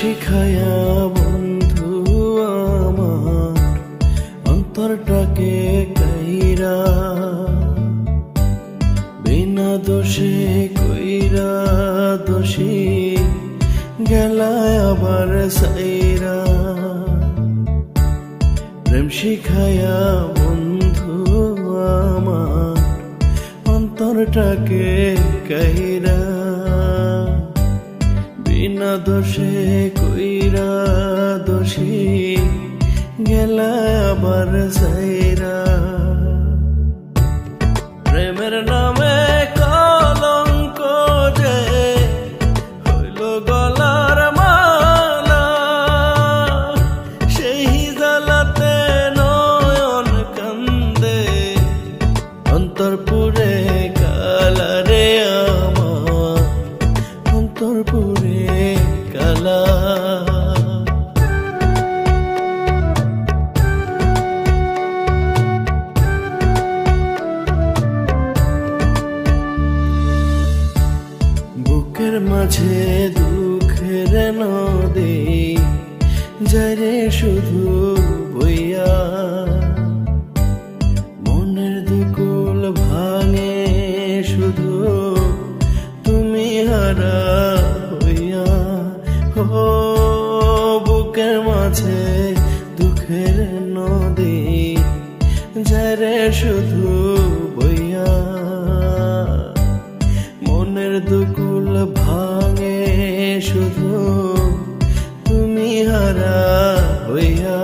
শিখায়া বন্ধু আমার অন্তরটাকে কাইরা, বিনা দোষে কইরা দোষী গেলায় আবার সাইরা। প্রেম শিখায়া বন্ধু আমার অন্তরটাকে কাইরা, বিনা দোষে কইরা দোষী গেলায় আবার সাইরা। প্রেমের নামে কলঙ্ক যে হইল গলার মালা, সেই জ্বালাতে নয়ন কান্দে অন্তর পুরে কালা রে আমার অন্তর পুরে কালা। বুকের মাঝে দুঃখের নদী যারে শুধু বইয়া, মনের দুকুল ভাঙে শুধু তুমি হারা হইয়া। ও বুকের মাঝে দুঃখের নদী যারে শুধু বইয়া, মনের দুকুল ভাঙে শুধু তুমি হারা হইয়া।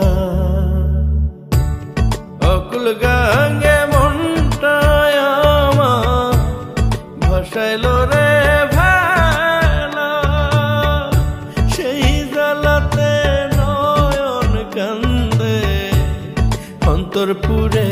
অকুল গাঙ্গে মনটায় আমার ভাসাইল রে ভেলা, সেই জ্বালাতে নয়ন কান্দে অন্তর পুরে